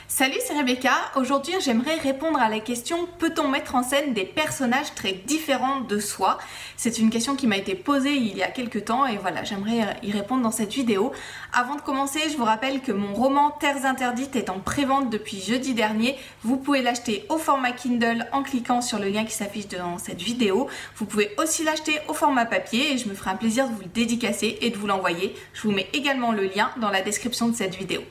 Salut, c'est Rebecca. Aujourd'hui, j'aimerais répondre à la question: peut-on mettre en scène des personnages très différents de soi? C'est une question qui m'a été posée il y a quelques temps et voilà, j'aimerais y répondre dans cette vidéo. Avant de commencer, je vous rappelle que mon roman Terres interdites est en pré-vente depuis jeudi dernier. Vous pouvez l'acheter au format Kindle en cliquant sur le lien qui s'affiche dans cette vidéo. Vous pouvez aussi l'acheter au format papier et je me ferai un plaisir de vous le dédicacer et de vous l'envoyer. Je vous mets également le lien dans la description de cette vidéo.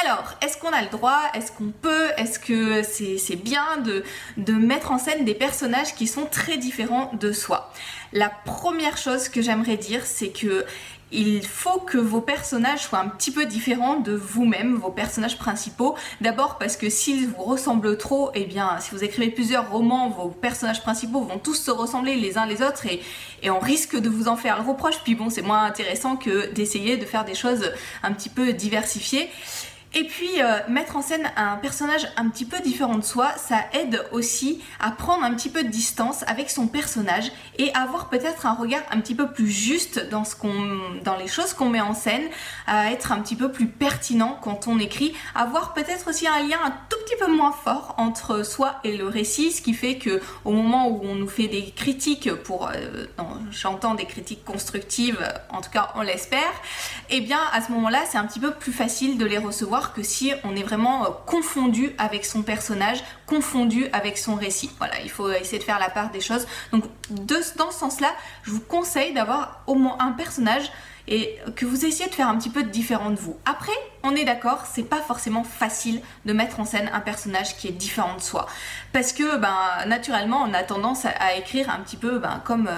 Alors, est-ce qu'on a le droit? Est-ce qu'on peut? Est-ce que c'est bien de mettre en scène des personnages qui sont très différents de soi? La première chose que j'aimerais dire, c'est que il faut que vos personnages soient un petit peu différents de vous-même, vos personnages principaux. D'abord parce que s'ils vous ressemblent trop, eh bien, si vous écrivez plusieurs romans, vos personnages principaux vont tous se ressembler les uns les autres et on risque de vous en faire le reproche. Puis bon, c'est moins intéressant que d'essayer de faire des choses un petit peu diversifiées. Et puis mettre en scène un personnage un petit peu différent de soi, ça aide aussi à prendre un petit peu de distance avec son personnage et avoir peut-être un regard un petit peu plus juste dans les choses qu'on met en scène, à être un petit peu plus pertinent quand on écrit, avoir peut-être aussi un lien un tout petit peu moins fort entre soi et le récit, ce qui fait que au moment où on nous fait des critiques j'entends des critiques constructives, en tout cas on l'espère, et bien à ce moment-là c'est un petit peu plus facile de les recevoir que si on est vraiment confondu avec son personnage, confondu avec son récit. Voilà, il faut essayer de faire la part des choses. Donc dans ce sens-là, je vous conseille d'avoir au moins un personnage et que vous essayez de faire un petit peu différent de vous. Après, on est d'accord, c'est pas forcément facile de mettre en scène un personnage qui est différent de soi. Parce que naturellement, on a tendance à écrire un petit peu comme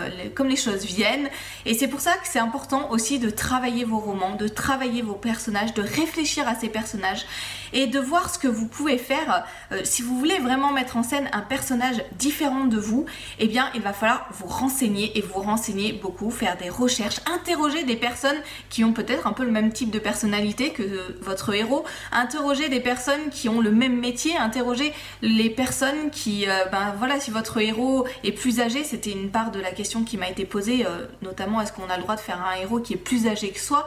les choses viennent. Et c'est pour ça que c'est important aussi de travailler vos romans, de travailler vos personnages, de réfléchir à ces personnages et de voir ce que vous pouvez faire. Si vous voulez vraiment mettre en scène un personnage différent de vous, eh bien, il va falloir vous renseigner et vous renseigner beaucoup, faire des recherches, interroger des personnes qui ont peut-être un peu le même type de personnalité que votre héros, interroger des personnes qui ont le même métier, interroger les personnes qui, voilà, si votre héros est plus âgé, c'était une part de la question qui m'a été posée, notamment est-ce qu'on a le droit de faire un héros qui est plus âgé que soi?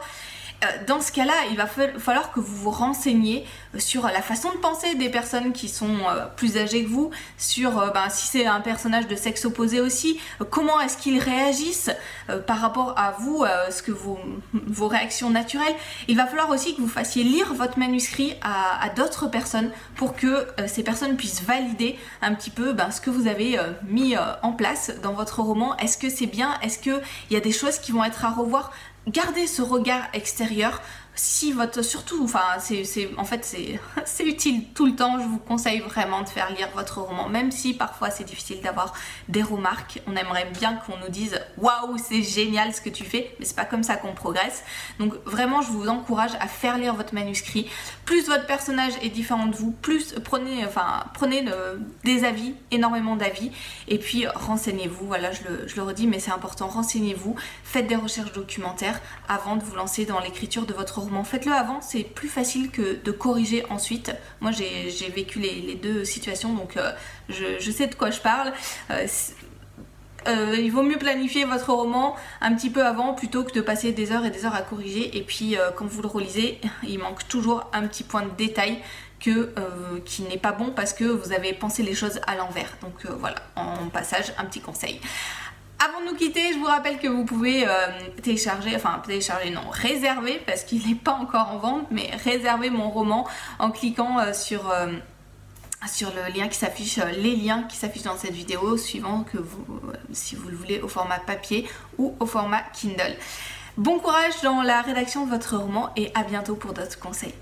Dans ce cas-là, il va falloir que vous vous renseigniez sur la façon de penser des personnes qui sont plus âgées que vous, sur si c'est un personnage de sexe opposé aussi, comment est-ce qu'ils réagissent par rapport à vous, vos réactions naturelles. Il va falloir aussi que vous fassiez lire votre manuscrit à d'autres personnes pour que ces personnes puissent valider un petit peu ce que vous avez mis en place dans votre roman. Est-ce que c'est bien? Est-ce qu'il y a des choses qui vont être à revoir? Gardez ce regard extérieur. Si surtout, c'est utile tout le temps. Je vous conseille vraiment de faire lire votre roman, même si parfois c'est difficile d'avoir des remarques. On aimerait bien qu'on nous dise waouh, c'est génial ce que tu fais, mais c'est pas comme ça qu'on progresse. Donc vraiment, je vous encourage à faire lire votre manuscrit. Plus votre personnage est différent de vous, plus prenez des avis, énormément d'avis, et puis renseignez-vous. Voilà, je le redis, mais c'est important. Renseignez-vous, faites des recherches documentaires avant de vous lancer dans l'écriture de votre roman. Faites-le avant, c'est plus facile que de corriger ensuite. Moi j'ai vécu les deux situations, donc je sais de quoi je parle. Il vaut mieux planifier votre roman un petit peu avant plutôt que de passer des heures et des heures à corriger, et puis quand vous le relisez, il manque toujours un petit point de détail qui n'est pas bon parce que vous avez pensé les choses à l'envers. Donc voilà, en passage, un petit conseil. Avant de nous quitter, je vous rappelle que vous pouvez réserver, parce qu'il n'est pas encore en vente, mais réserver mon roman en cliquant sur le lien qui s'affiche, les liens qui s'affichent dans cette vidéo, suivant que si vous le voulez au format papier ou au format Kindle. Bon courage dans la rédaction de votre roman et à bientôt pour d'autres conseils.